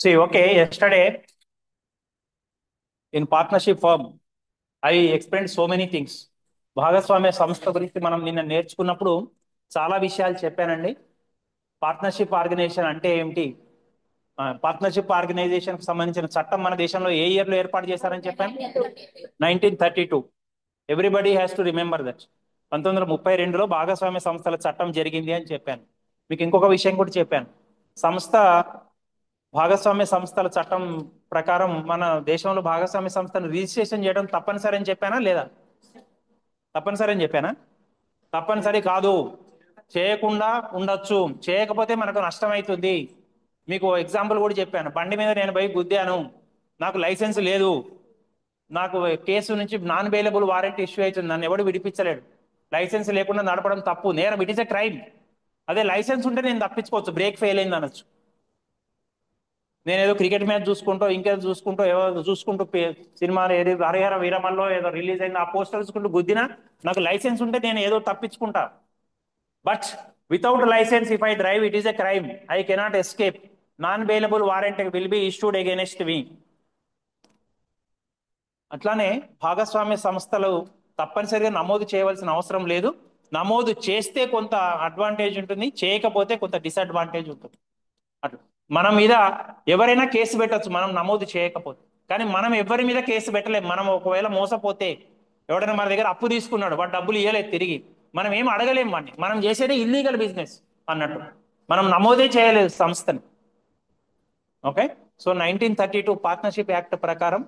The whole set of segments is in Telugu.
See, okay, yesterday in partnership firm, I explained so many things. భాగస్వామ్య సంస్థ గురించి మనం నిన్న నేర్చుకున్నప్పుడు చాలా విషయాలు చెప్పానండి. పార్ట్నర్షిప్ ఆర్గనైజేషన్ అంటే ఏమిటి? పార్ట్నర్షిప్ ఆర్గనైజేషన్ కి సంబంధించిన చట్టం మన దేశంలో ఏ ఇయర్ లో ఏర్పాటు చేశారని చెప్పాను? 1932. Everybody has to remember that. 1932లో భాగస్వామ్య సంస్థల చట్టం జరిగింది అని చెప్పాను. మీకు ఇంకొక విషయం కూడా చెప్పాను. సంస్థ భాగస్వామ్య సంస్థల చట్టం ప్రకారం మన దేశంలో భాగస్వామ్య సంస్థను రిజిస్ట్రేషన్ చేయడం తప్పనిసరి అని చెప్పానా లేదా? తప్పనిసరి అని చెప్పానా? తప్పనిసరి కాదు. చేయకుండా ఉండొచ్చు, చేయకపోతే మనకు నష్టం అవుతుంది. మీకు ఎగ్జాంపుల్ కూడా చెప్పాను. బండి మీద నేను పోయి గుద్దాను, నాకు లైసెన్స్ లేదు, నాకు కేసు నుంచి నాన్ బెయిలబుల్ వారెంట్ ఇష్యూ అవుతుంది, నన్ను ఎవడు విడిపించలేడు. లైసెన్స్ లేకుండా నడపడం తప్పు, నేరం, ఇట్ ఇస్ ఎ క్రైమ్. అదే లైసెన్స్ ఉంటే నేను తప్పించుకోవచ్చు, బ్రేక్ ఫెయిల్ అయింది అనొచ్చు. నేను ఏదో క్రికెట్ మ్యాచ్ చూసుకుంటూ ఇంకేదో చూసుకుంటూ ఏదో చూసుకుంటూ సినిమాలు ఏది హరిహర వీరమల్లో ఏదో రిలీజ్ అయింది, ఆ పోస్టర్ చూసుకుంటూ గుద్దినా నాకు లైసెన్స్ ఉంటే నేను ఏదో తప్పించుకుంటా. But without licence if I drive it is a crime, I cannot escape. Non bailable warrant will be issued against me. అట్లానే భాగస్వామ్య సంస్థలు తప్పనిసరిగా నమోదు చేయవలసిన అవసరం లేదు. నమోదు చేస్తే కొంత అడ్వాంటేజ్ ఉంటుంది, చేయకపోతే కొంత డిసడ్వాంటేజ్ ఉంటుంది. అట్లా మన మీద ఎవరైనా కేసు పెట్టచ్చు మనం నమోదు చేయకపోతే. కానీ మనం ఎవరి మీద కేసు పెట్టలేం. మనం ఒకవేళ మోసపోతే, ఎవడైనా మన దగ్గర అప్పు తీసుకున్నాడు, వాడు డబ్బులు ఇవ్వలేదు తిరిగి, మనం ఏం అడగలేం వాడిని. మనం చేసేది ఇల్లీగల్ బిజినెస్ అన్నట్టు, మనం నమోదే చేయలేదు సంస్థని. ఓకే. సో 1932 పార్ట్నర్షిప్ యాక్ట్ ప్రకారం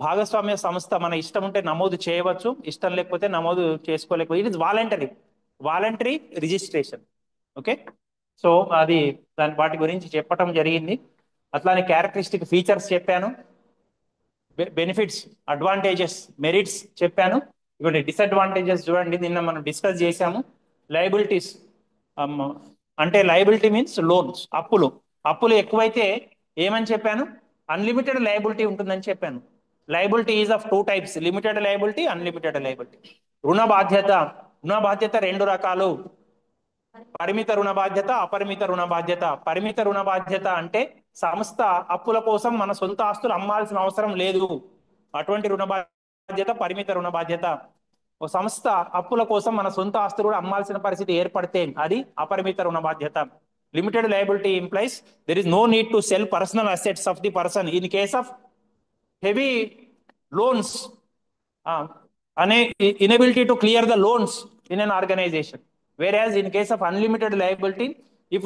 భాగస్వామ్య సంస్థ మన ఇష్టం ఉంటే నమోదు చేయవచ్చు, ఇష్టం లేకపోతే నమోదు చేసుకోలేకపోతే. It is voluntary, voluntary registration. Okay. So అది వాటి గురించి చెప్పటం జరిగింది. అట్లానే క్యారెక్టరిస్టిక్ ఫీచర్స్ చెప్పాను, బెనిఫిట్స్, అడ్వాంటేజెస్, మెరిట్స్ చెప్పాను. ఇప్పుడు డిసడ్వాంటేజెస్ చూడండి, నిన్న మనం డిస్కస్ చేశాము. లయబిలిటీస్ అంటే లయబిలిటీ మీన్స్ లోన్స్, అప్పులు. అప్పులు ఎక్కువైతే ఏమని చెప్పాను? అన్లిమిటెడ్ లయబిలిటీ ఉంటుందని చెప్పాను. Liability is of two types, limited liability, unlimited liability. రుణ బాధ్యత, రుణ బాధ్యత రెండు రకాలు. పరిమిత రుణ బాధ్యత, అపరిమిత రుణ బాధ్యత. పరిమిత రుణ బాధ్యత అంటే సంస్థ అప్పుల కోసం మన సొంత ఆస్తులు అమ్మాల్సిన అవసరం లేదు, అటువంటి రుణ బాధ్యత పరిమిత రుణ బాధ్యత. ఒక సంస్థ అప్పుల కోసం మన సొంత ఆస్తులు కూడా అమ్మాల్సిన పరిస్థితి ఏర్పడితే అది అపరిమిత రుణ బాధ్యత. Limited liability implies there is no need to sell personal assets of the person in case of heavy loans, an inability to clear the loans in an organization. Whereas in case of unlimited liability, if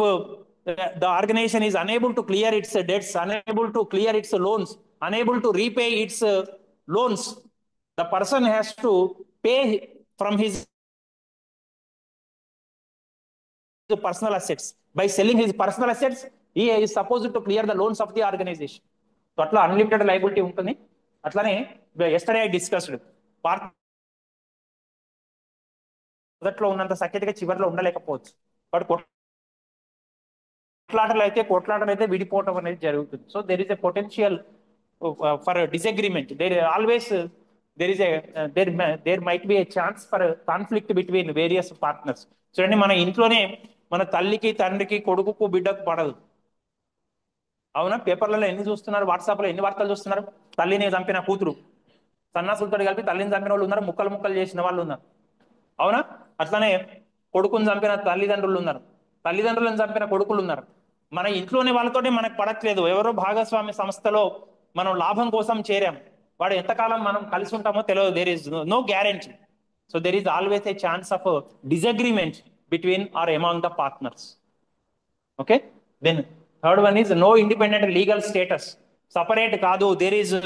the organization is unable to clear its debts, unable to clear its loans, unable to repay its loans, the person has to pay from his personal assets. By selling his personal assets, he is supposed to clear the loans of the organization. So అట్లా అన్లిమిటెడ్ లయబిలిటీ ఉంటుంది. అట్లానే ఎస్టర్డే ఐ డిస్కస్డ్, మొదట్లో ఉన్నంత సఖ్యతగా చివరిలో ఉండలేకపోవచ్చు. బట్ కొట్లాటలు అయితే విడిపోవటం అనేది జరుగుతుంది. So there is a potential for disagreement. There might be a chance for conflict between various partners. చూడండి, మన ఇంట్లోనే మన తల్లికి, తండ్రికి, కొడుకుకు, బిడ్డకు పడదు. అవునా? పేపర్లలో ఎన్ని చూస్తున్నారు, వాట్సాప్లో ఎన్ని వార్తలు చూస్తున్నారు? తల్లిని చంపిన కూతురు, సన్నాసులతో కలిపి తల్లిని చంపిన వాళ్ళు ఉన్నారు, ముక్కలు ముక్కలు చేసిన వాళ్ళు ఉన్నారు. అవునా? అట్లానే కొడుకుని చంపిన తల్లిదండ్రులు ఉన్నారు, తల్లిదండ్రులను చంపిన కొడుకులు ఉన్నారు. మన ఇంట్లోనే వాళ్ళతోనే మనకు పడట్లేదు. ఎవరో భాగస్వామ్య సంస్థలో మనం లాభం కోసం చేరాం, వాడు ఎంతకాలం మనం కలిసి ఉంటామో తెలియదు. There is no guarantee. So there is always a chance of disagreement between or among the partners. Okay. Then third one is no independent legal status. Separate కాదు, there is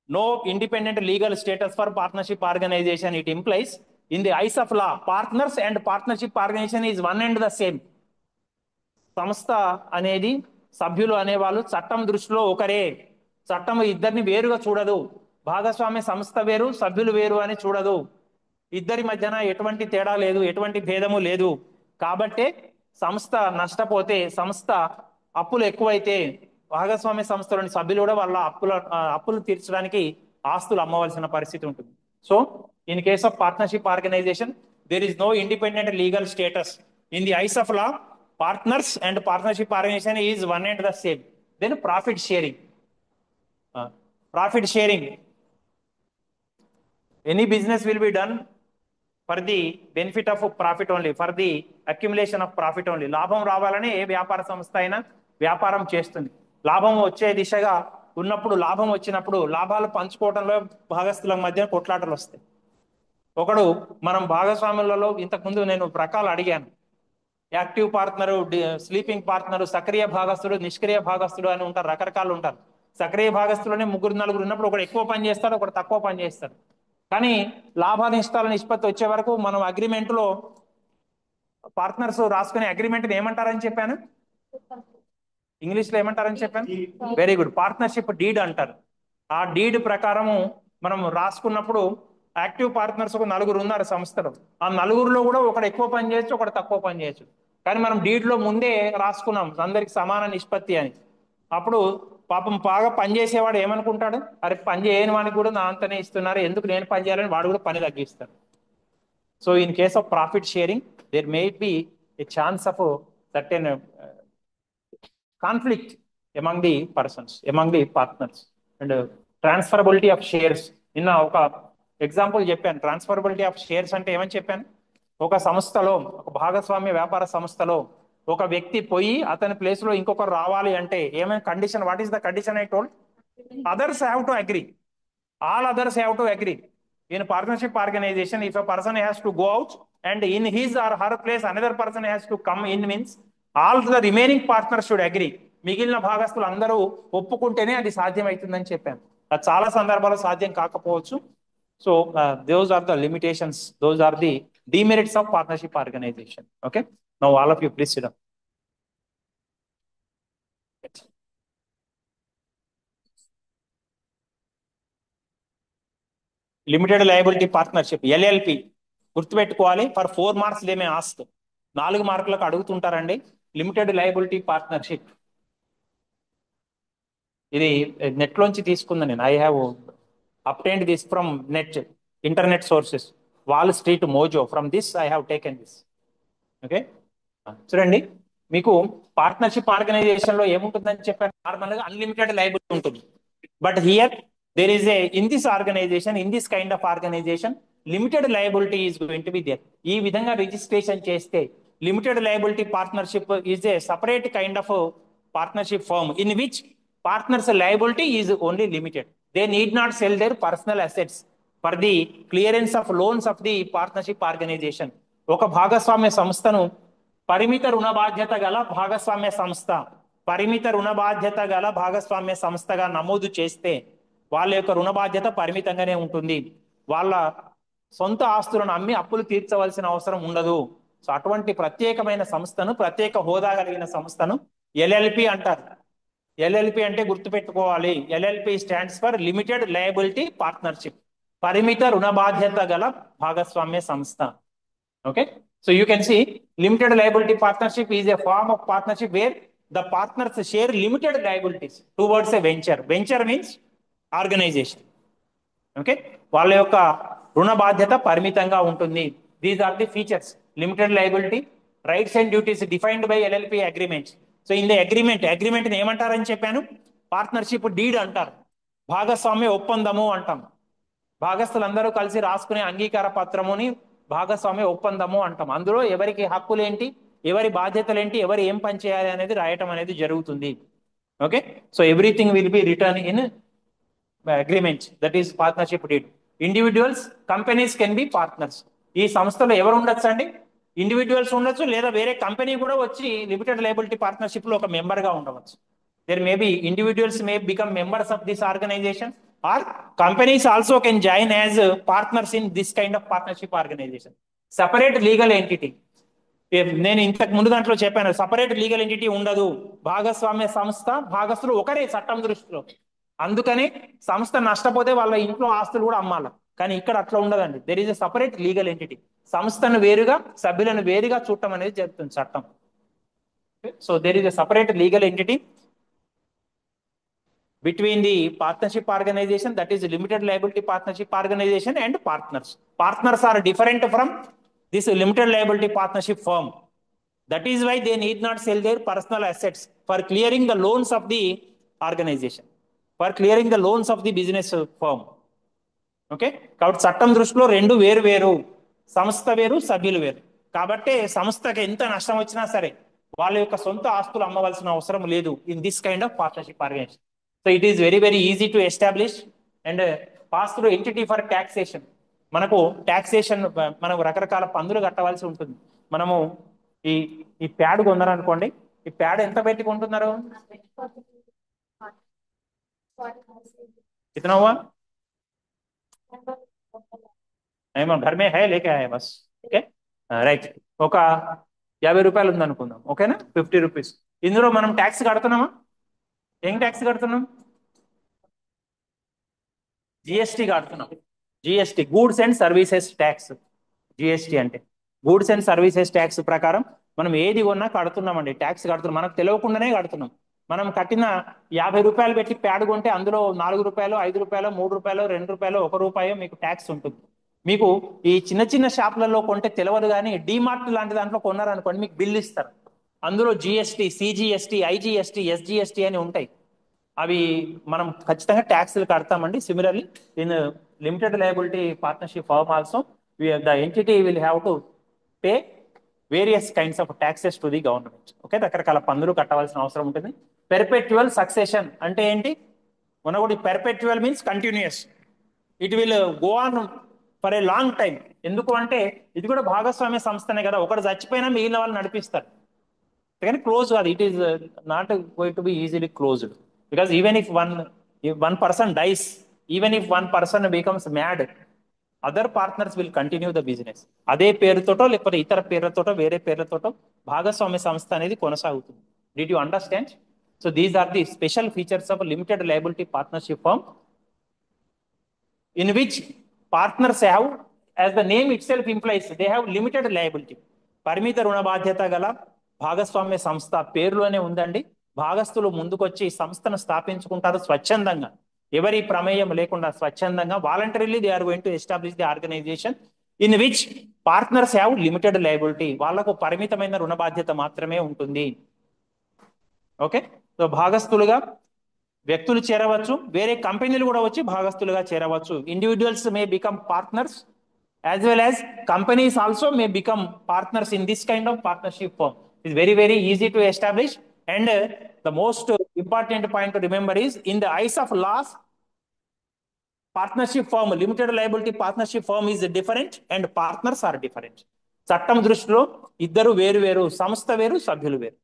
no independent legal status for partnership organization. It implies in the eyes of law, partners and partnership organization is one and the same. సంస్థ అనేది, సభ్యులు అనేవాళ్ళు చట్టం దృష్టిలో ఒకరే. చట్టం ఇద్దరిని వేరుగా చూడదు. భాగస్వామ్య సంస్థ వేరు, సభ్యులు వేరు అని చూడదు. ఇద్దరి మధ్యన ఎటువంటి తేడా లేదు, ఎటువంటి భేదము లేదు. కాబట్టే సంస్థ నష్టపోతే, సంస్థ అప్పులు ఎక్కువైతే భాగస్వామ్య సంస్థలోని సభ్యులు కూడా వాళ్ళ అప్పులు తీర్చడానికి ఆస్తులు అమ్మవలసిన పరిస్థితి ఉంటుంది. So in case of partnership organization there is no independent legal status. In the eyes of law, partners and partnership organization is one and the same. then profit sharing. Profit sharing. Any business will be done for the benefit of profit only, for the accumulation of profit only. లాభం రావాలని ఏ వ్యాపార సంస్థ అయినా వ్యాపారం చేస్తుంది. లాభం వచ్చే దిశగా ఉన్నప్పుడు, లాభం వచ్చినప్పుడు లాభాలు పంచుకోవడంలో భాగస్థుల మధ్య కొట్లాటలు వస్తాయి. ఒకడు మనం భాగస్వాములలో ఇంతకుముందు నేను రకాలు అడిగాను. యాక్టివ్ పార్ట్నరు, స్లీపింగ్ పార్ట్నరు, సక్రియ భాగస్థుడు, నిష్క్రియ భాగస్థుడు అని ఉంటారు, రకరకాలు ఉంటారు. సక్రియ భాగస్థులోనే ముగ్గురు నలుగురు ఉన్నప్పుడు ఒకడు ఎక్కువ పని చేస్తాడు, ఒకడు తక్కువ పని చేస్తాడు. కానీ లాభానిష్టాల నిష్పత్తి వచ్చే వరకు మనం అగ్రిమెంట్లో పార్ట్నర్స్ రాసుకునే అగ్రిమెంట్ ఏమంటారని చెప్పాను, ఇంగ్లీష్లో ఏమంటారని చెప్పాను, వెరీ గుడ్, పార్ట్నర్షిప్ డీడ్ అంటారు. ఆ డీడ్ ప్రకారము మనం రాసుకున్నప్పుడు యాక్టివ్ పార్ట్నర్స్ ఒక నలుగురు ఉన్నారు సంస్థలో. ఆ నలుగురులో కూడా ఒకడు ఎక్కువ పని చేయొచ్చు, ఒకడు తక్కువ పని చేయొచ్చు. కానీ మనం డీడ్లో ముందే రాసుకున్నాం అందరికి సమాన నిష్పత్తి అని. అప్పుడు పాపం బాగా పని చేసేవాడు ఏమనుకుంటాడు, అరే పని చేయని వానికి కూడా నా అంతనే ఇస్తున్నారు, ఎందుకు నేను పని చేయాలని వాడు కూడా పని తగ్గిస్తాడు. So in case of profit sharing there may be a chance of certain conflict among the persons, among the partners, and transferability of shares. నిన్న ఒక ఎగ్జాంపుల్ చెప్పాను, ట్రాన్స్ఫరబిలిటీ ఆఫ్ షేర్స్ అంటే ఏమని చెప్పాను. ఒక సంస్థలో, ఒక భాగస్వామ్య వ్యాపార సంస్థలో ఒక వ్యక్తి పోయి అతని ప్లేస్ లో ఇంకొకరు రావాలి అంటే ఏమైనా condition, what is the condition I told, others have to agree, all others have to agree. In partnership organization, if a person has to go out and in his or her place another person has to come in, means all the remaining partners should agree. మిగిలిన భాగస్తులు అందరూ ఒప్పుకుంటేనే అది సాధ్యమవుతుందని చెప్పాను. అది చాలా సందర్భాల్లో సాధ్యం కాకపోవచ్చు. So those are the limitations, those are the demerits of partnership organization. Okay, now all of you please sit down. Limited liability partnership, LLP గుర్తుపెట్టుకోవాలి. For 4 marks they may ask, 4 మార్కులకు అడుగుతుంటారండి. లిమిటెడ్ లయబిలిటీ పార్ట్నర్షిప్ ఇది నెట్ లోంచి తీసుకుందా నేను. I have obtained this from net, internet sources, Wall Street Mojo, from this I have taken this. Okay, చూడండి, మీకు పార్ట్నర్షిప్ ఆర్గనైజేషన్ లో ఏముంటుందని చెప్పాను, నార్మల్ గా అన్లిమిటెడ్ లయబిలిటీ ఉంటుంది. But here there is a, in this organization, in this kind of organization, limited liability is going to be there. ఈ విధంగా రిజిస్ట్రేషన్ చేస్తే limited liability partnership is a separate kind of a partnership firm in which partners liability is only limited. They need not sell their personal assets for the clearance of loans of the partnership organization. ఒక భాగస్వామ్య సంస్థను పరిమిత రుణ బాధ్యత గల భాగస్వామ్య సంస్థ, పరిమిత రుణ బాధ్యత గల భాగస్వామ్య సంస్థగా నమోదు చేస్తే వాళ్ళ యొక్క రుణ బాధ్యత పరిమితంగానే ఉంటుంది. వాళ్ళ సొంత ఆస్తులను అమ్మి అప్పులు తీర్చవలసిన అవసరం ఉండదు. సో అటువంటి ప్రత్యేకమైన సంస్థను, ప్రత్యేక హోదా కలిగిన సంస్థను ఎల్ఎల్పి అంటారు. ఎల్ఎల్పి అంటే గుర్తుపెట్టుకోవాలి, LLP stands for limited liability partnership, పరిమిత రుణ బాధ్యత గల భాగస్వామ్య సంస్థ. Okay, so you can see limited liability partnership is a form of partnership where the partners share limited liabilities towards a venture. Venture means organization. Okay, వాళ్ళ యొక్క రుణ బాధ్యత పరిమితంగా ఉంటుంది. These are the features. Limited liability, rights and duties defined by LLP agreements. So in the agreement ఏమంటారని చెప్పాను, పార్ట్నర్షిప్ డీడ్ అంటారు, భాగస్వామ్య ఒప్పందము అంటాం. భాగస్థులందరూ కలిసి రాసుకునే అంగీకార పత్రముని భాగస్వామ్య ఒప్పందము అంటాం. అందులో ఎవరికి హక్కులేంటి, ఎవరి బాధ్యతలేంటి, ఎవరు ఏం పని చేయాలి అనేది రాయటం అనేది జరుగుతుంది. Okay, so everything will be return in agreements, that is partnership deed. Individuals, companies can be partners. ఈ సంస్థలో ఎవరు ఉండొచ్చు అండి, ఇండివిజువల్స్ ఉండొచ్చు, లేదా వేరే కంపెనీ కూడా వచ్చి లిమిటెడ్ లయబిలిటీ పార్ట్నర్షిప్ లో ఒక మెంబర్ గా ఉండవచ్చు. There may be individuals may become members of this organization, or companies also can join as partners in this kind of partnership organization. Separate legal entity, నేను ఇంతకు ముందు దాంట్లో చెప్పాను, సపరేట్ లీగల్ ఎంటిటీ ఉండదు. భాగస్వామ్య సంస్థ, భాగస్తులు ఒకరే చట్టం దృష్టిలో. అందుకని సంస్థ నష్టపోతే వాళ్ళ ఇంట్లో ఆస్తులు కూడా అమ్మాలి. కానీ ఇక్కడ అట్లా ఉండదండి. There is a separate legal entity. సంస్థను వేరుగా, సభ్యులను వేరుగా చూడటం అనేది జరుగుతుంది చట్టం. So there is a separate legal entity between the partnership organization, that is limited liability partnership organization, and partners. Partners are different from this limited liability partnership firm. That is why they need not sell their personal assets for clearing the loans of the organization, for clearing the loans of the business firm. Okay, కాబట్టి చట్టం దృష్టిలో రెండు వేరు వేరు, సంస్థ వేరు సభ్యులు వేరు. కాబట్టి సంస్థకి ఎంత నష్టం వచ్చినా సరే వాళ్ళ యొక్క సొంత ఆస్తులు అమ్మవలసిన అవసరం లేదు in this kind of partnership organization. So it is very very easy to establish and pass through entity for taxation. మనకు ట్యాక్సేషన్, మనకు రకరకాల పన్నులు కట్టవలసి ఉంటుంది. మనము ఈ ఈ ప్యాడ్ కొన్నారనుకోండి, ఈ ప్యాడ్ ఎంత పెట్టి కొంటున్నారు? कितना हुआ? नहीं, घर में है लेके आए बस. Okay right. ఒక 50 రూపాయలు ఉందనుకుందాం, ఓకేనా, 50 రూపీస్. ఇందులో మనం ట్యాక్స్ కడుతున్నామా? ఏం ట్యాక్స్ కడుతున్నాం? జిఎస్టీ కడుతున్నాం. GST, goods and services tax. GST అంటే గూడ్స్ అండ్ సర్వీసెస్ ట్యాక్స్ ప్రకారం మనం ఏది కొన్నా కడుతున్నామండి, ట్యాక్స్ కడుతున్నాం. మనకు తెలియకుండానే కడుతున్నాం. మనం కట్టిన 50 రూపాయలు పెట్టి ప్యాడ్ కొంటే అందులో 4 రూపాయలు, 5 రూపాయలు, 3 రూపాయలు, 2 రూపాయలు, 1 రూపాయో మీకు ట్యాక్స్ ఉంటుంది. మీకు ఈ చిన్న చిన్న షాపులలో కొంటే తెలియదు, కానీ డీమార్ట్ లాంటి దాంట్లో కొన్నారనుకోండి మీకు బిల్ ఇస్తారు. అందులో జిఎస్టీ, సిజిఎస్టీ, ఐజిఎస్టీ, ఎస్జిఎస్టీ అని ఉంటాయి. అవి మనం ఖచ్చితంగా ట్యాక్స్లు కడతామండి. Similarly in limited liability partnership firm also the entity will have to pay various kinds of taxes to the government. Okay, రకరకాల పన్నులు కట్టవలసిన అవసరం ఉంటుంది. పెర్పెచువల్ సక్సెషన్ అంటే ఏంటి? మనకు perpetual means continuous. It will go on for a long time. ఎందుకు అంటే ఇది కూడా భాగస్వామ్య సంస్థనే కదా, ఒకటి చచ్చిపోయినా మిగిలిన వాళ్ళు నడిపిస్తారు. కానీ క్లోజ్ కాదు, it is not going to be easily closed. Because even if one person dice, even if one person becomes mad, other partners will continue the business. అదే పేరుతోటో లేకపోతే ఇతర పేర్లతోటో వేరే పేర్లతోటో భాగస్వామ్య సంస్థ అనేది కొనసాగుతుంది. Did you understand? So these are the special features of limited liability partnership firm in which partners have, as the name itself implies, they have limited liability. పరిమిత రుణ బాధ్యత గల భాగస్వామ్య సంస్థ పేరులోనే ఉందండి. భాగస్థులు ముందుకొచ్చి సంస్థను స్థాపించుకుంటారు స్వచ్ఛందంగా, ఎవరి ప్రమేయం లేకుండా స్వచ్ఛందంగా. Voluntarily they are going to establish the organisation in which partners have limited liability. వాళ్లకు పరిమితమైన రుణ బాధ్యత మాత్రమే ఉంటుంది. ఓకే, సో భాగస్థులుగా వ్యక్తులు చేరవచ్చు, వేరే కంపెనీలు కూడా వచ్చి భాగస్థులుగా చేరవచ్చు. Individuals may become partners as well as companies also may become partners in this kind of partnership firm. It's very very easy to establish and the most important point to remember is in the eyes of laws partnership firm, limited liability partnership firm is different and partners are different. చట్టం దృష్టిలో ఇద్దరు వేరు వేరు, సంస్థ వేరు, సభ్యులు వేరు.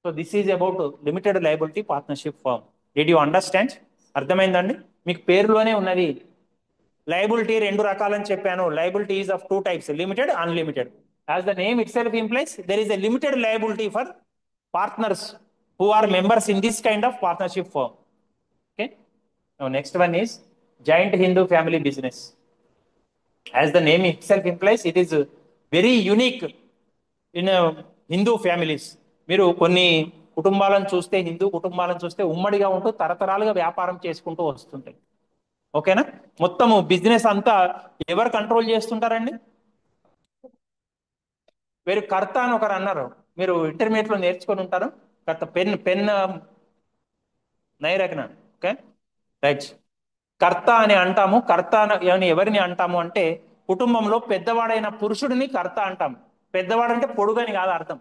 So this is about limited liability partnership firm. Did you understand? అర్థమైందండి? మీకు పేరులోనే ఉన్నది. లయబిలిటీ రెండు రకాలని చెప్పాను. Liability is of two types, limited, unlimited. As the name it self implies, there is a limited liability for partners who are members in this kind of partnership firm. Okay, now next one is giant Hindu family business. As the name itself implies, it is very unique in Hindu families. మీరు కొన్ని కుటుంబాలను చూస్తే, హిందూ కుటుంబాలను చూస్తే ఉమ్మడిగా ఉంటూ తరతరాలుగా వ్యాపారం చేసుకుంటూ వస్తుంటాయి. ఓకేనా? మొత్తము బిజినెస్ అంతా ఎవరు కంట్రోల్ చేస్తుంటారండి? వేరు కర్త అని ఒకరు అన్నారు, మీరు ఇంటర్మీడియట్ లో నేర్చుకొని ఉంటారు. కర్త పెన్ నైరకన. Okay right. కర్త అని అంటాము. కర్త అని ఎవరిని అంటాము అంటే కుటుంబంలో పెద్దవాడైన పురుషుడిని కర్త అంటాము. పెద్దవాడంటే పొడుగని కాదు అర్థం,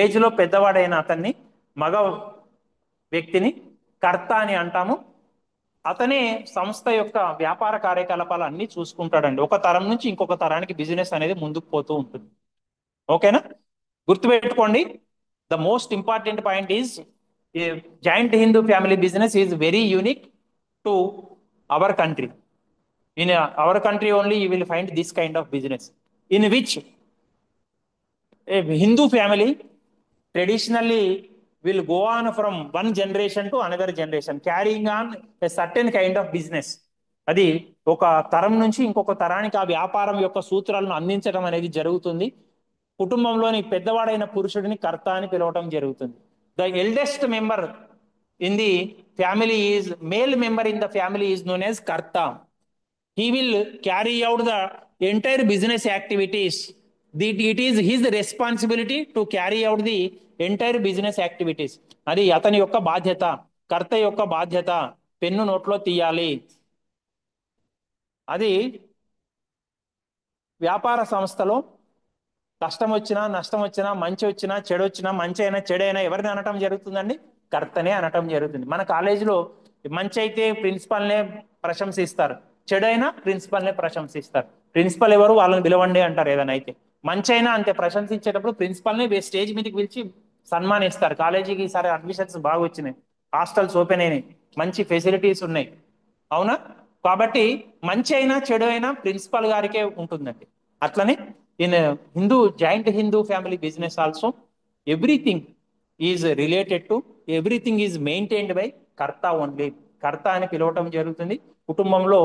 ఏజ్ లో పెద్దవాడైన అతన్ని, మగ వ్యక్తిని కర్త అని అంటాము. అతనే సంస్థ యొక్క వ్యాపార కార్యకలాపాలు అన్ని చూసుకుంటాడండి. ఒక తరం నుంచి ఇంకొక తరానికి బిజినెస్ అనేది ముందుకు పోతూ ఉంటుంది. ఓకేనా? గుర్తుపెట్టుకోండి, the most important point is joint Hindu family business is very unique to our country. In our country only you will find this kind of business in which a Hindu family traditionally will go on from one generation to another generation, carrying on a certain kind of business. అది ఒక తరం నుంచి ఇంకొక తరానికి ఆ వ్యాపారం యొక్క సూత్రాలను అందించడం అనేది జరుగుతుంది. కుటుంబంలోని పెద్దవాడైన పురుషుడిని కర్త అని పిలవడం జరుగుతుంది. The eldest member in the family is, male member in the family is known as కర్త. He will carry out the entire business activities it is his responsibility to carry out the entire business activities. అది అతని యొక్క బాధ్యత, కర్త యొక్క బాధ్యత. పెన్ను నోట్లో తీయాలి. అది వ్యాపార సంస్థలో కష్టం వచ్చినా నష్టం వచ్చినా మంచి వచ్చినా చెడు వచ్చినా, మంచి అయినా చెడైనా ఎవరిని అనటం జరుగుతుందండి? కర్తనే అనటం జరుగుతుంది. మన కాలేజీలో మంచి అయితే ప్రిన్సిపల్నే ప్రశంసిస్తారు, చెడైనా ప్రిన్సిపల్నే ప్రశంసిస్తారు. ప్రిన్సిపల్ ఎవరు, వాళ్ళని పిలవండి అంటారు ఏదైనా అయితే. మంచి అయినా అంతే, ప్రశంసించేటప్పుడు ప్రిన్సిపల్ని స్టేజ్ మీదకి పిలిచి సన్మానిస్తారు. కాలేజీకి ఈసారి అడ్మిషన్స్ బాగా వచ్చినాయి, హాస్టల్స్ ఓపెన్ అయినాయి, మంచి ఫెసిలిటీస్ ఉన్నాయి, అవునా? కాబట్టి మంచి అయినా చెడు అయినా ప్రిన్సిపల్ గారికే ఉంటుందండి. అట్లనే in Hindu, joint Hindu family business also everything is related to, everything is maintained by కర్త ఓన్లీ. కర్త అని పిలవటం జరుగుతుంది. కుటుంబంలో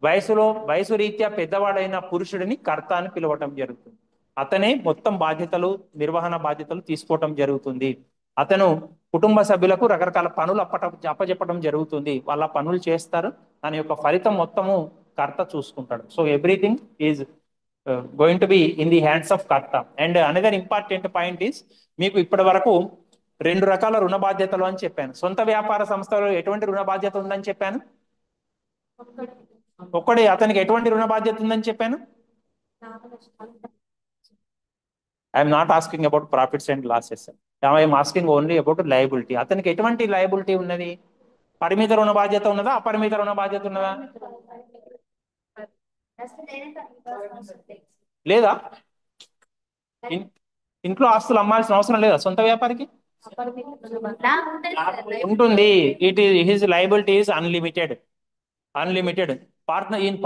వయసు రీత్యా పెద్దవాడైన పురుషుడిని కర్త అని పిలవటం జరుగుతుంది. అతనే మొత్తం బాధ్యతలు, నిర్వహణ బాధ్యతలు తీసుకోవటం జరుగుతుంది. అతను కుటుంబ సభ్యులకు రకరకాల పనులు అప్పచెప్పడం జరుగుతుంది. వాళ్ళ పనులు చేస్తారు, దాని యొక్క ఫలితం మొత్తము కర్త చూసుకుంటాడు. So everything is going to be in the hands of karta. And another important point is, మీకు ఇప్పటి వరకు రెండు రకాల రుణ బాధ్యతలు అని చెప్పాను. సొంత వ్యాపార సంస్థలో ఎటువంటి రుణ బాధ్యత ఉందని చెప్పాను? ఒక్కడే. అతనికి ఎటువంటి రుణ బాధ్యత ఉందని చెప్పాను? I'm not asking about profits and losses, I'm asking only about liability. అతనికి ఎటువంటి లయబిలిటీ ఉన్నది? పరిమిత రుణ బాధ్యత ఉన్నదా, అపరిమిత రుణ బాధ్యత ఉన్నదా? లేదా? ఇన్- ఇంట్లో ఆస్తులు అమ్మాల్సిన అవసరం లేదా సొంత వ్యాపారికి? ఉంటుంది. It is his liability is unlimited. Unlimited.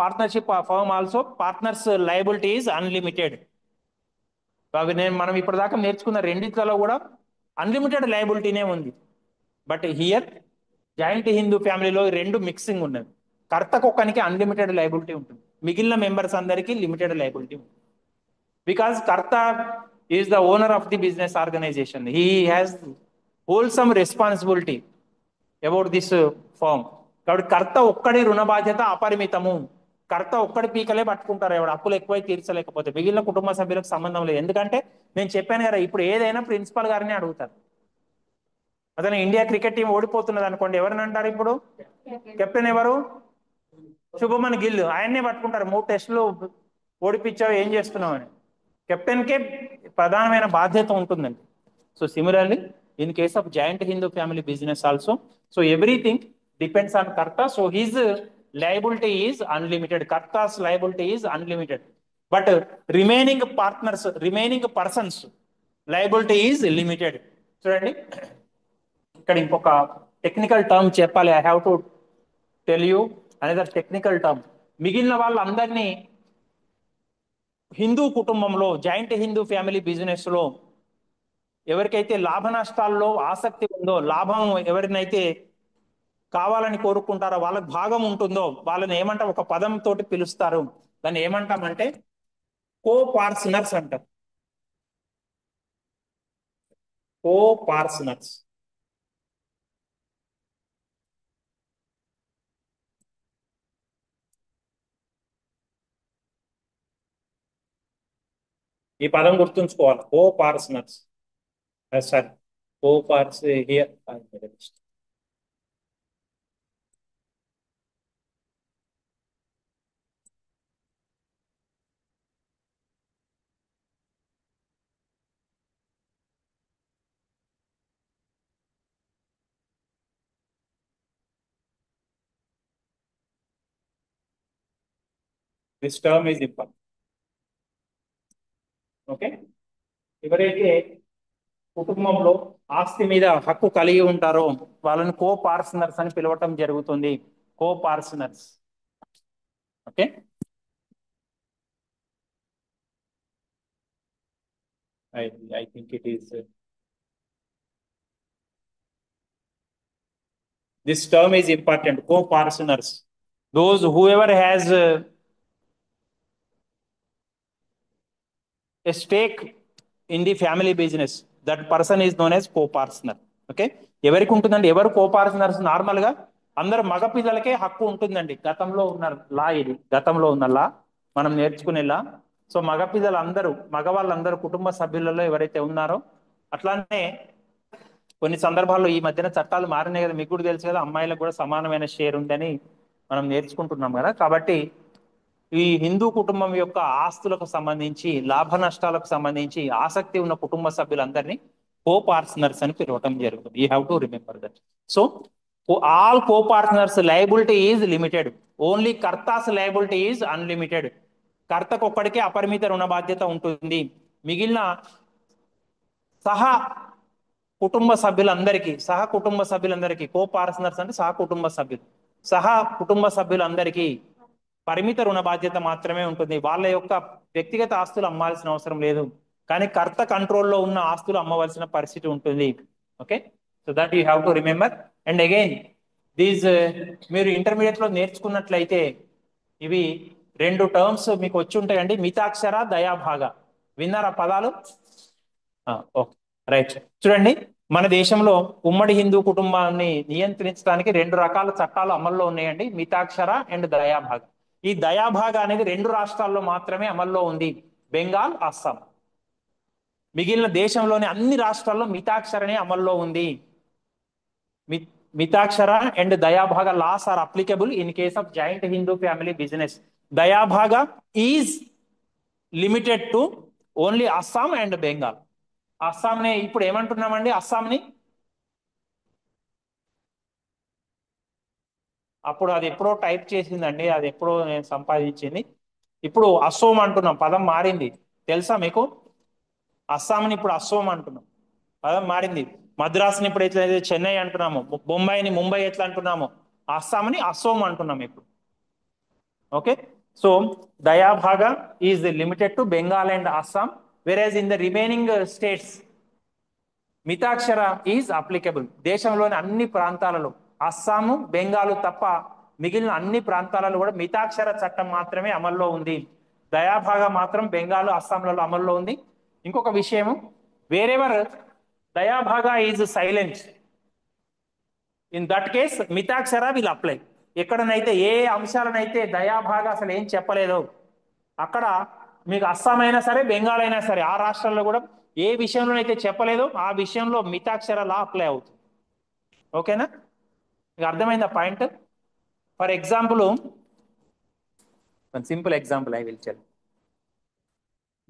Partnership firm also partners liability is unlimited. అవి మనం ఇప్పటిదాకా నేర్చుకున్న రెండిట్లలో కూడా అన్లిమిటెడ్ లయబిలిటీనే ఉంది. బట్ హియర్ జాయింట్ హిందూ ఫ్యామిలీలో రెండు మిక్సింగ్ ఉన్నది. కర్తకు ఒక్కనికి అన్లిమిటెడ్ లయబిలిటీ ఉంటుంది, మిగిలిన మెంబర్స్ అందరికీ లిమిటెడ్ లయబిలిటీ ఉంటుంది. Because karta is the owner of the business organisation, he has wholesome responsibility about this firm. కాబట్టి కర్త ఒక్కడి రుణ బాధ్యత అపరిమితము. కర్త ఒక్కడి పీకలే పట్టుకుంటారు ఎవడు అప్పులు ఎక్కువై తీర్చలేకపోతే. మిగిలిన కుటుంబ సభ్యులకు సంబంధం లేదు. ఎందుకంటే నేను చెప్పాను కదా, ఇప్పుడు ఏదైనా ప్రిన్సిపల్ గారిని అడుగుతారు. అతను ఇండియా క్రికెట్ టీం ఓడిపోతున్నది అనుకోండి, ఎవరిని అంటారు ఇప్పుడు? కెప్టెన్ ఎవరు? శుభమన్ గిల్. ఆయన్నే పట్టుకుంటారు, 3 టెస్టులు ఓడిపించావు, ఏం చేస్తున్నావు అని. కెప్టెన్ కే ప్రధానమైన బాధ్యత ఉంటుందండి. So similarly in case of joint Hindu family business also, so everything depends on karta. So his liability is unlimited, karta's liability is unlimited, but remaining persons liability is limited. చూడండి, ఇక్కడ ఇంకొక టెక్నికల్ టర్మ్ చెప్పాలి. I have to tell you another technical term. మిగిలిన వాళ్ళందరినీ హిందూ కుటుంబంలో, జాయింట్ హిందూ ఫ్యామిలీ బిజినెస్ లో ఎవరికైతే లాభ నష్టాల్లో ఆసక్తి ఉందో, లాభం ఎవరినైతే కావాలని కోరుకుంటారో, వాళ్ళకి భాగం ఉంటుందో, వాళ్ళని ఏమంటాం? ఒక పదం తోటి పిలుస్తారు. దాన్ని ఏమంటామంటే కో పార్ట్నర్స్ అంటారు. Co partners. ఈ పదం గుర్తుంచుకోవాలి, co partners. Sorry, co parts here. This term is important. Okay. ఎవరైతే కుటుంబంలో ఆస్తి మీద హక్కు కలిగి ఉంటారో వాళ్ళని కో పార్ట్నర్స్ అని పిలవటం జరుగుతుంది. Co partners. Okay. I think it is this term is important, co-partners. Those whoever has a stake in the family business, that person is known as co-partner. Okay. ఎవరికి ఉంటుందండి? ఎవరు కో-పార్ట్నర్స్? నార్మల్ గా అందరు మగ పిల్లలకే హక్కు ఉంటుందండి. గతంలో ఉన్న లా ఇది, గతంలో ఉన్న లా, మనం నేర్చుకునే లా. సో మగవాళ్ళందరూ కుటుంబ సభ్యులలో ఎవరైతే ఉన్నారో, అట్లానే కొన్ని సందర్భాల్లో ఈ మధ్యన చట్టాలు మారినాయి కదా, మీకు కూడా తెలుసు కదా, అమ్మాయిలకు కూడా సమానమైన షేర్ ఉందని మనం నేర్చుకుంటున్నాం కదా. కాబట్టి ఈ హిందూ కుటుంబం యొక్క ఆస్తులకు సంబంధించి, లాభ నష్టాలకు సంబంధించి ఆసక్తి ఉన్న కుటుంబ సభ్యులందరినీ కో పార్ట్నర్స్ అని పిలవటం జరుగుతుంది. You have to remember that. So all co partners liability is limited, only karta's liability is unlimited. కర్తకు ఒక్కడికే అపరిమిత రుణ బాధ్యత ఉంటుంది. మిగిలిన సహా కుటుంబ సభ్యులందరికీ కో పార్ట్నర్స్ అంటే సహా కుటుంబ సభ్యులందరికీ పరిమిత రుణ బాధ్యత మాత్రమే ఉంటుంది. వాళ్ళ యొక్క వ్యక్తిగత ఆస్తులు అమ్మాల్సిన అవసరం లేదు, కానీ కర్త కంట్రోల్లో ఉన్న ఆస్తులు అమ్మవలసిన పరిస్థితి ఉంటుంది. Okay, so that you have to remember. And again these మీరు ఇంటర్మీడియట్ లో నేర్చుకున్నట్లయితే ఇవి రెండు టర్మ్స్ మీకు వచ్చి ఉంటాయండి, మితాక్షర, దయాభాగ. విన్నారా పదాలు? Okay, right. చూడండి, మన దేశంలో ఉమ్మడి హిందూ కుటుంబాన్ని నియంత్రించడానికి రెండు రకాల చట్టాలు అమల్లో ఉన్నాయండి, మితాక్షర అండ్ దయాభాగ. ఈ దయాభాగ అనేది రెండు రాష్ట్రాల్లో మాత్రమే అమల్లో ఉంది, బెంగాల్, అస్సాం. మిగిలిన దేశంలోని అన్ని రాష్ట్రాల్లో మితాక్షరనే అమల్లో ఉంది. Mitakshara and Dayabhaga laws are applicable in case of joint Hindu family business. Dayabhaga is limited to only Assam and Bengal. అస్సాంని ఇప్పుడు ఏమంటున్నామండి? అస్సాంని అప్పుడు అది ఎప్పుడో టైప్ చేసిందండి, అది ఎప్పుడో నేను సంపాదించింది. ఇప్పుడు అసోం అంటున్నాం, పదం మారింది. తెలుసా మీకు? అస్సాంని ఇప్పుడు అసోం అంటున్నాం, పదం మారింది. మద్రాసుని ఇప్పుడు ఎట్లయితే చెన్నై అంటున్నాము, బొంబాయిని ముంబై ఎట్లా అంటున్నాము, అస్సాంని అసోం అంటున్నాం ఇప్పుడు. Okay, so Dayabhaga is limited to Bengal and Assam, whereas in the remaining states Mitakshara is applicable. దేశంలోని అన్ని ప్రాంతాలలో అస్సాము, బెంగాలు తప్ప మిగిలిన అన్ని ప్రాంతాలలో కూడా మితాక్షర చట్టం మాత్రమే అమల్లో ఉంది. దయాభాగ మాత్రం బెంగాలు, అస్సాంలలో అమల్లో ఉంది. ఇంకొక విషయము, wherever Dayabhaga is silent, in that case Mitakshara will apply. ఎక్కడనైతే ఏ అంశాలనైతే దయాభాగ అసలు ఏం చెప్పలేదో అక్కడ మీకు అస్సాం అయినా సరే, బెంగాల్ అయినా సరే, ఆ రాష్ట్రాల్లో కూడా ఏ విషయంలోనైతే చెప్పలేదో ఆ విషయంలో మితాక్షర లా అప్లై అవుతుంది. ఓకేనా? మీకు అర్థమైందా point? For example, simple example I will tell.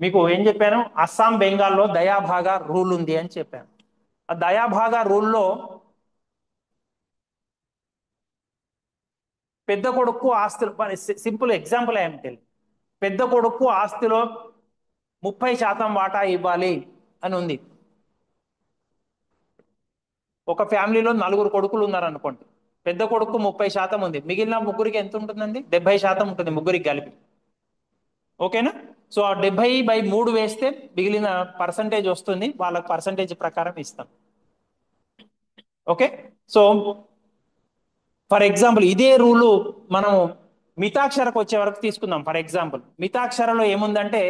మీకు ఏం చెప్పాను? అస్సాం, బెంగాల్లో దయాభాగ రూల్ ఉంది అని చెప్పాను. ఆ దయాభాగ రూల్లో పెద్ద కొడుకు ఆస్తులు, సింపుల్ ఎగ్జాంపుల్ ఐఎమ్ టెల్, పెద్ద కొడుకు ఆస్తిలో 30% వాటా ఇవ్వాలి అని ఉంది. ఒక ఫ్యామిలీలో 4 కొడుకులు ఉన్నారనుకోండి, పెద్ద కొడుకు 30% ఉంది, మిగిలిన ముగ్గురికి ఎంత ఉంటుందండి? 70% ఉంటుంది, ముగ్గురికి కలిపి. ఓకేనా? సో ఆ 70/3 వేస్తే మిగిలిన పర్సంటేజ్ వస్తుంది, వాళ్ళకి పర్సంటేజ్ ప్రకారం ఇస్తాం. ఓకే, సో ఫర్ ఎగ్జాంపుల్ ఇదే రూలు మనం మితాక్షరకు వచ్చే వరకు తీసుకుందాం. ఫర్ ఎగ్జాంపుల్ మితాక్షరలో ఏముందంటే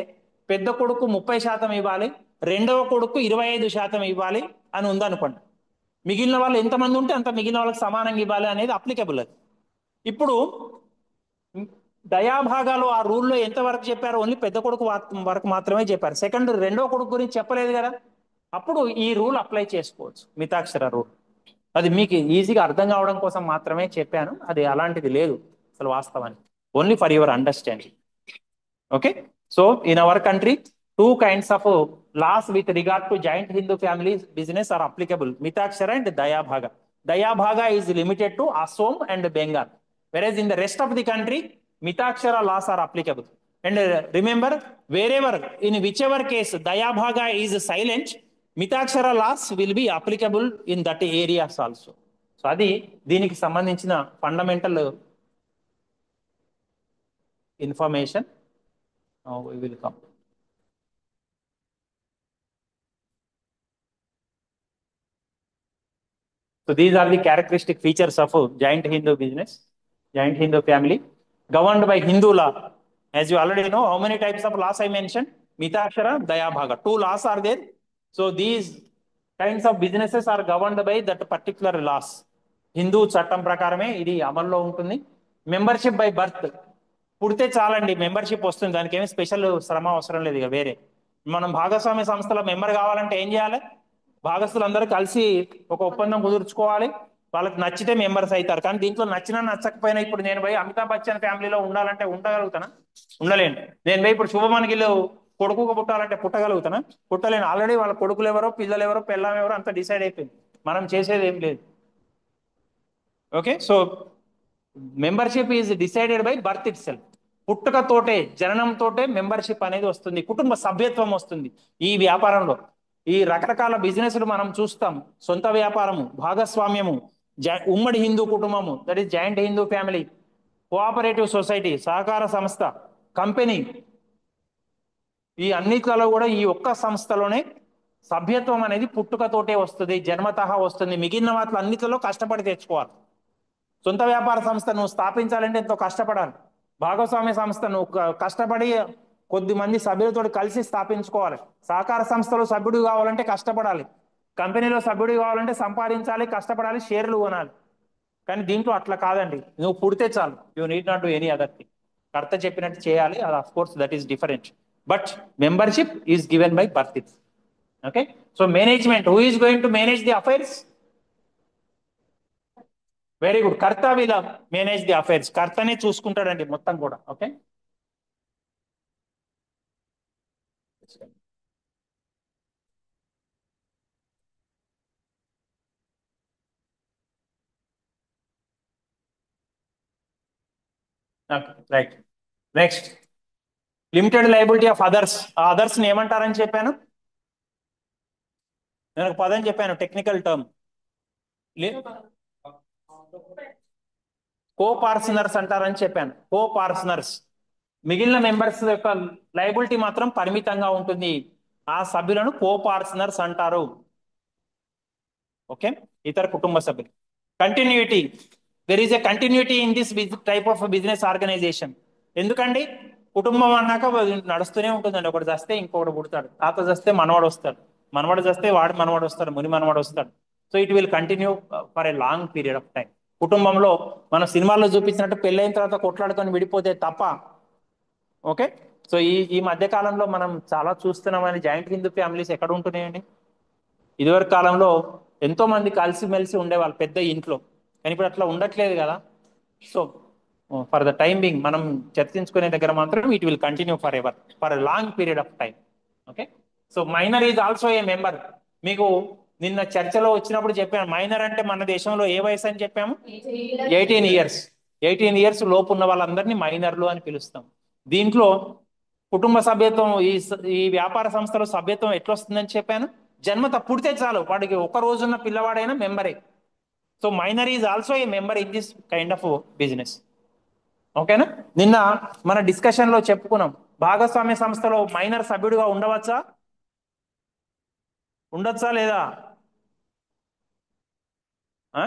పెద్ద కొడుకు 30% ఇవ్వాలి, రెండవ కొడుకు 25% ఇవ్వాలి అని ఉందనుకోండి. మిగిలిన వాళ్ళు ఎంతమంది ఉంటే అంత మిగిలిన వాళ్ళకి సమానంగా ఇవ్వాలి అనేది అప్లికబుల్. అది ఇప్పుడు దయాభాగాలు ఆ రూల్లో ఎంతవరకు చెప్పారు? ఓన్లీ పెద్ద కొడుకు వరకు మాత్రమే చెప్పారు, రెండో కొడుకు గురించి చెప్పలేదు కదా. అప్పుడు ఈ రూల్ అప్లై చేసుకోవచ్చు, మితాక్షర రూల్. అది మీకు ఈజీగా అర్థం కావడం కోసం మాత్రమే చెప్పాను, అది అలాంటిది లేదు అసలు వాస్తవానికి, only for your understanding. Okay, so in our country 2 kinds of laws with regard to joint Hindu family business are applicable, mitakshara and dayabhaga. Dayabhaga is limited to Assam and Bengal, whereas in the rest of the country mitakshara laws are applicable. And remember, wherever, in whichever case dayabhaga is silent, mitakshara laws will be applicable in that areas also. So adi దీనికి సంబంధించిన fundamental information. Now we will come. So these are the characteristic features of joint Hindu business, joint Hindu family, governed by Hindu law. As you already know, how many types of laws I mentioned? Mitakshara, Dayabhaga. 2 laws are there. So these kinds of businesses are governed by that particular laws. Hindu చట్టం ప్రకారమే ఇది అమల్లో ఉంటుంది. మెంబర్షిప్ బై బర్త్, పుడితే చాలండి, మెంబర్షిప్ వస్తుంది. దానికి ఏమి స్పెషల్ శ్రమ అవసరం లేదు. ఇక వేరే మనం భాగస్వామ్య సంస్థలో మెంబర్ కావాలంటే ఏం చేయాలి? భాగస్తులందరూ కలిసి ఒక ఒప్పందం కుదుర్చుకోవాలి. వాళ్ళకి నచ్చితే మెంబర్స్ అవుతారు. కానీ దీంట్లో నచ్చినా నచ్చకపోయినా, ఇప్పుడు నేను పోయి అమితాబ్ బచ్చన్ ఫ్యామిలీలో ఉండాలంటే ఉండగలుగుతానా? ఉండలేను. నేను పోయి ఇప్పుడు శుభమన్ గిల్ కొడుకు పుట్టాలంటే పుట్టగలుగుతానా? పుట్టలేను. ఆల్రెడీ వాళ్ళ కొడుకులు ఎవరో, పిల్లలు ఎవరో, పిల్లం ఎవరో అంత డిసైడ్ అయిపోయింది. మనం చేసేది ఏం లేదు. Okay, so membership is decided by birth itself. పుట్టుకతోటే, జననంతోటే మెంబర్షిప్ అనేది వస్తుంది, కుటుంబ సభ్యత్వం వస్తుంది. ఈ వ్యాపారంలో ఈ రకరకాల బిజినెస్లు మనం చూస్తాం. సొంత వ్యాపారము, భాగస్వామ్యము, ఉమ్మడి హిందూ కుటుంబము, that is joint Hindu family, cooperative society, సహకార సంస్థ, కంపెనీ, ఈ అన్నిట్లలో కూడా ఈ ఒక్క సంస్థలోనే సభ్యత్వం అనేది పుట్టుకతోటే వస్తుంది, జన్మతహా వస్తుంది. మిగిలిన వాటిలో అన్నిట్లలో కష్టపడి తెచ్చుకోవాలి. సొంత వ్యాపార సంస్థ నువ్వు స్థాపించాలంటే ఎంతో కష్టపడాలి. భాగస్వామ్య సంస్థ నువ్వు కష్టపడి కొద్ది మంది సభ్యులతో కలిసి స్థాపించుకోవాలి. సహకార సంస్థలో సభ్యుడు కావాలంటే కష్టపడాలి. కంపెనీలో సభ్యుడు కావాలంటే సంపాదించాలి, కష్టపడాలి, షేర్లు కొనాలి. కానీ దీంట్లో అట్లా కాదండి. నువ్వు పుడితే చాలు, you need not do any other thing. కర్త చెప్పినట్టు చేయాలి. అది of course that is different, but membership is given by birth it. Okay, so management, who is going to manage the affairs? Very good, కర్త విల్ మేనేజ్ ది అఫైర్స్. కర్తనే చూసుకుంటాడండి మొత్తం కూడా. Okay, right. Next, limited liability of others. ఆ అదర్స్ ని ఏమంటారని చెప్పాను? నేను ఒక పదం చెప్పాను, టెక్నికల్ టర్మ్, కో పార్సనర్స్ అంటారని చెప్పాను. కో పార్సనర్స్, మిగిలిన మెంబర్స్ యొక్క లయబిలిటీ మాత్రం పరిమితంగా ఉంటుంది. ఆ సభ్యులను కో పార్సనర్స్ అంటారు. ఓకే, ఇతర కుటుంబ సభ్యులు. Continuity, there is a continuity in this type of business organisation. ఎందుకండి? కుటుంబం అన్నాక నడుస్తూనే ఉంటుందండి. ఒకటి చస్తే ఇంకొకటి పుడతాడు, తాత చస్తే మనవాడు వస్తాడు, మనవాడు చస్తే వాడు మనవాడు వస్తాడు, ముని మనవాడు వస్తాడు. So it will continue for a long period of time. కుటుంబంలో మన సినిమాల్లో చూపించినట్టు పెళ్ళైన తర్వాత కొట్లాడుకొని విడిపోతే తప్ప. ఓకే, సో ఈ ఈ మధ్య కాలంలో మనం చాలా చూస్తున్నామని, జాయింట్ హిందూ ఫ్యామిలీస్ ఎక్కడ ఉంటున్నాయండి? ఇదివరకు కాలంలో ఎంతో మంది కలిసిమెలిసి ఉండేవాళ్ళు పెద్ద ఇంట్లో, కానీ ఇప్పుడు అట్లా ఉండట్లేదు కదా. So for the time being మనం చర్చించుకునే దగ్గర మాత్రం it will continue forever, for a long period of time. Okay, so minor is also a member. మీకు నిన్న చర్చలో వచ్చినప్పుడు చెప్పాను, మైనర్ అంటే మన దేశంలో ఏ వయసు అని చెప్పాము? 18 ఇయర్స్. 18 ఇయర్స్ లోపు ఉన్న వాళ్ళందరినీ మైనర్లు అని పిలుస్తాం. దీంట్లో కుటుంబ సభ్యత్వం, ఈ వ్యాపార సంస్థలో సభ్యత్వం ఎట్లా వస్తుందని చెప్పాను? జన్మత పుడితే చాలు, వాడికి ఒక రోజున్న పిల్లవాడైనా మెంబరే. So minor is also a member in this kind of business. ఓకేనా? నిన్న మన డిస్కషన్ లో చెప్పుకున్నాం, భాగస్వామ్య సంస్థలో మైనర్ సభ్యుడిగా ఉండవచ్చా, ఉండొచ్చా లేదా? ఆ?